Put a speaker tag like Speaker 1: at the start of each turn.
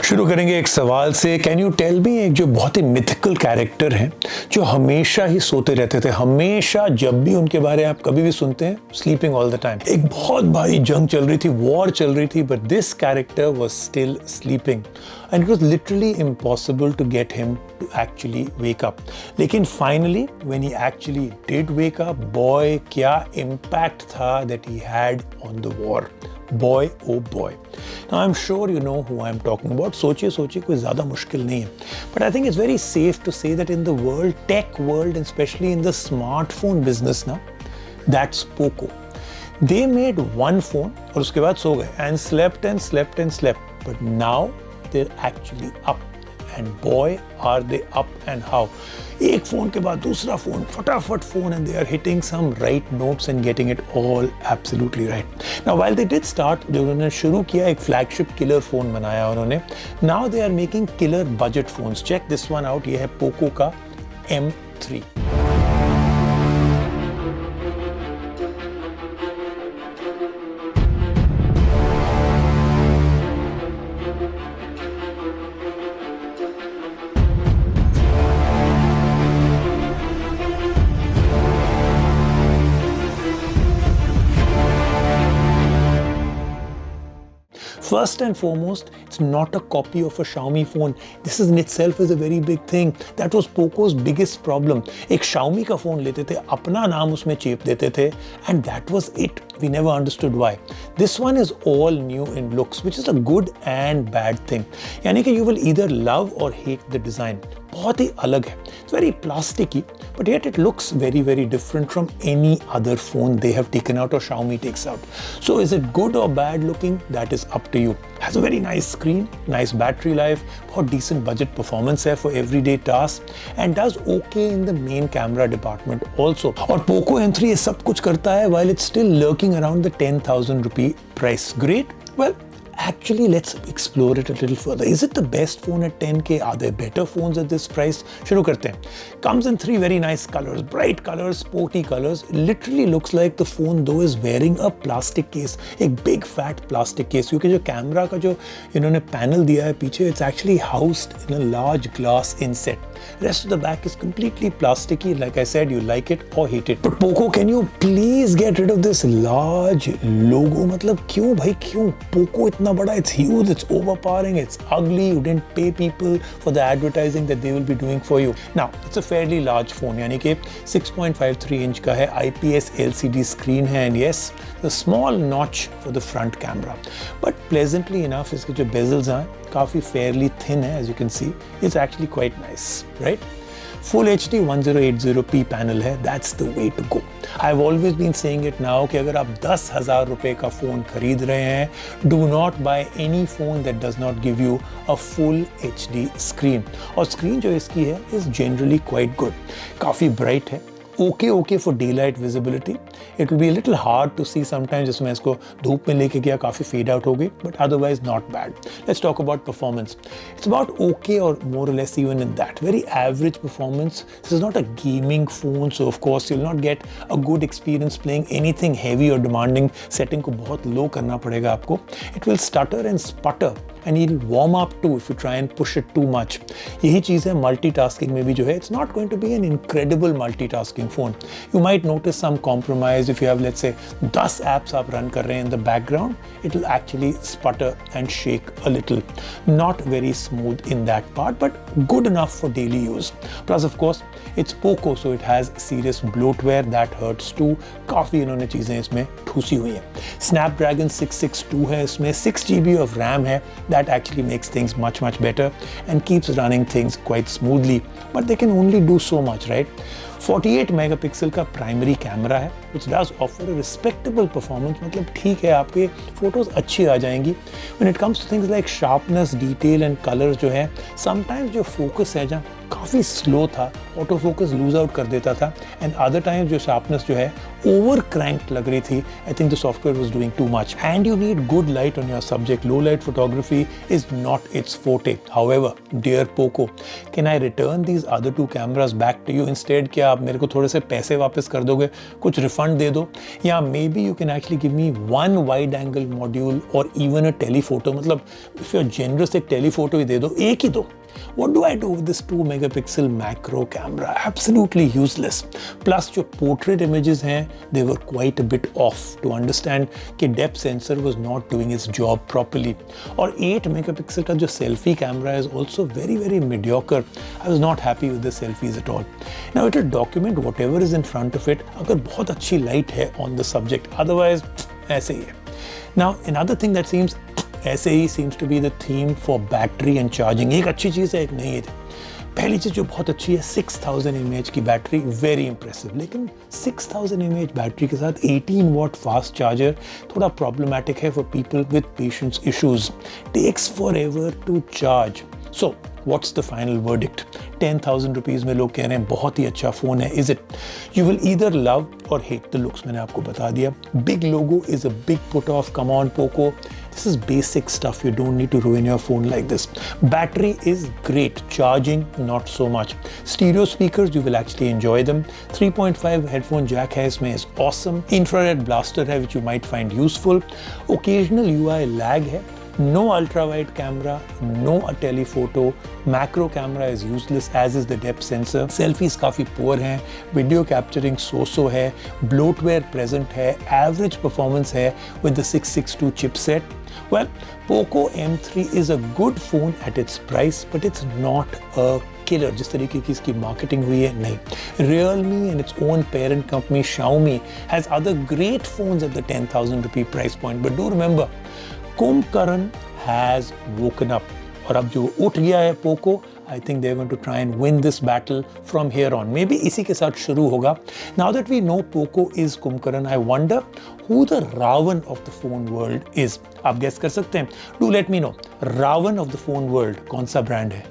Speaker 1: शुरू करेंगे एक सवाल से। कैन यू टेल मी, एक जो बहुत ही मिथिकल कैरेक्टर हैं जो हमेशा ही सोते रहते थे, हमेशा जब भी उनके बारे में आप कभी भी सुनते हैं, स्लीपिंग ऑल द टाइम। एक बहुत भारी जंग चल रही थी, वॉर चल रही थी, but this character was still sleeping and it was literally impossible to get him to actually wake up. लेकिन finally when he actually did wake up, boy क्या इम्पैक्ट था that he had on the war. Boy, oh boy. Now I'm sure you know who I'm talking about. सोचिए कोई ज़्यादा मुश्किल नहीं है. But I think it's very safe to say that in the world, tech world, and especially in the smartphone business now, that's Poco. They made one phone और उसके बाद सो गए and slept and slept and slept. But now they're actually up. And boy, are they up and how. एक phone के बाद दूसरा phone, फटाफट phone, and they are hitting some right notes and getting it all absolutely right. Now while they did start, जो उन्होंने शुरू किया एक flagship killer फोन बनाया उन्होंने. Now they are making killer budget phones. Check this one out. ये है Poco का M3. First and foremost, it's not a copy of a Xiaomi phone. This in itself is a very big thing. That was Poco's biggest problem. एक Xiaomi का phone लेते थे, अपना नाम उसमें चेप देते थे, and that was it. We never understood why. This one is all new in looks, which is a good and bad thing. यानी कि you will either love or hate the design. बहुत ही अलग है. It's very plasticky, but yet it looks very, very different from any other phone they have taken out or Xiaomi takes out. So is it good or bad looking? That is up to you. Has a very nice screen, nice battery life, बहुत decent budget performance है for everyday tasks, and does okay in the main camera department also. और Poco M3 ये सब कुछ करता है while it's still lurking around the 10,000 rupee price. Great? Well, actually, let's explore it a little further. Is it the best phone at 10K? Are there better phones at this price? शुरू करते हैं. Comes in three very nice colors, bright colors, sporty colors. Literally looks like the phone though is wearing a plastic case, एक big fat plastic case. क्योंकि जो camera का जो इन्होंने panel दिया है पीछे, it's actually housed in a large glass inset. Rest of the back is completely plasticky. Like I said, you like it or hate it. But Poco, can you please get rid of this large logo? मतलब क्यों भाई क्यों? Poco इतना बड़ा, it's huge, it's overpowering, it's ugly. You didn't pay people for the advertising that they will be doing for you. Now, it's a fairly large phone, यानी कि 6.53 inch का है, IPS LCD screen है, and yes, a small notch for the front camera. But pleasantly enough, इसके जो bezels हैं काफी fairly thin है, as you can see. It's actually quite nice, right? Full HD 1080p panel है, that's the way to go. I've always been saying it now कि अगर आप 10,000 रुपए का फ़ोन खरीद रहे हैं, do not buy any phone that does not give you a full HD screen. और स्क्रीन जो इसकी है is generally quite good. काफ़ी bright है, okay for daylight visibility. It will be a little hard to see sometimes जिसमें इसको धूप में लेके गया काफ़ी fade out हो गई, but otherwise not bad. Let's talk about performance. It's about okay or more or less even in that. Very average performance. This is not a gaming phone, so of course you'll not get a good experience playing anything heavy or demanding. Setting को बहुत low करना पड़ेगा आपको. It will stutter and sputter. And it'll warm up too if you try and push it too much. यही चीज़ है multitasking में भी जो है. It's not going to be an incredible multitasking phone. You might notice some compromise if you have, let's say, 10 apps आप run कर रहे हैं in the background. It'll actually sputter and shake a little. Not very smooth in that part, but good enough for daily use. Plus, of course, it's Poco, so it has serious bloatware that hurts too. काफ़ी इन्होंने चीज़ें इसमें ठूसी हुई हैं. Snapdragon 662 है इसमें, 6GB of RAM है. That actually makes things much better and keeps running things quite smoothly. But they can only do so much, right? 48 megapixel का प्राइमरी कैमरा है, which does offer a respectable performance. मतलब ठीक है, आपके photos अच्छी आ जाएंगी. When it comes to things like sharpness, detail and colors जो है, sometimes जो focus है जहाँ काफ़ी स्लो था, ऑटो फोकस लूज आउट कर देता था, एंड अदर टाइम्स जो शार्पनेस जो है ओवर क्रैंक्ड लग रही थी. I think the software was doing too much. And you need good light on your subject. Low light photography is not its forte. However, dear Poco, can I return these other two cameras back to you instead? क्या आप मेरे को थोड़े से पैसे वापस कर दोगे, कुछ रिफंड दे दो, या maybe you can actually give me one wide angle module or even a telephoto. मतलब if you're generous, एक telephoto ही दे दो, एक ही दो. What do I do with this 2 megapixel macro camera? Absolutely useless. Plus जो portrait images हैं, they were quite a bit off. To understand कि depth sensor was not doing its job properly. और 8 megapixel का जो selfie camera is also very very mediocre. I was not happy with the selfies at all. Now it will document whatever is in front of it. अगर बहुत अच्छी light है on the subject. Otherwise ऐसे ही है. Now another thing that seems ऐसे ही seems to be the theme for battery and charging. एक अच्छी चीज़ है, एक नहीं है. पहली चीज़ जो बहुत अच्छी है, 6000 mAh की बैटरी, वेरी इंप्रेसिव. लेकिन 6000 mAh बैटरी के साथ 18 watt फास्ट चार्जर थोड़ा प्रॉब्लमैटिक है for people with patience issues. Takes forever to charge. So what's the final verdict? 10,000 rupees में लोग कह रहे हैं बहुत ही अच्छा फ़ोन है. Is it? You will either love or hate the looks. मैंने आपको बता दिया. Big logo is a big put off. Come on, Poco. This is basic stuff. You don't need to ruin your phone like this. Battery is great. Charging, not so much. Stereo speakers, you will actually enjoy them. 3.5 headphone jack है इसमें, is awesome. Infrared blaster है, which you might find useful. Occasional UI lag है. No ultra wide camera, no telephoto, macro camera is useless as is the depth sensor. Selfies काफ़ी poor हैं, video capturing so है, bloatware present है, average performance है with the 662 chipset. Well, Poco M3 is a good phone at its price, but it's not a killer. जिस तरीके की इसकी marketing हुई है, नहीं. Realme and its own parent company Xiaomi has other great phones at the 10,000 rupee price point, but do remember, Kumbkaran has woken up. और अब जो उठ गया है Poco, I think they're going to try and win this battle from here on. Maybe इसी के साथ शुरू होगा. Now that we know Poco is Kumbkaran, I wonder who the Ravan of the phone world is. आप guess कर सकते हैं? Do let me know. Ravan of the phone world कौन सा brand है?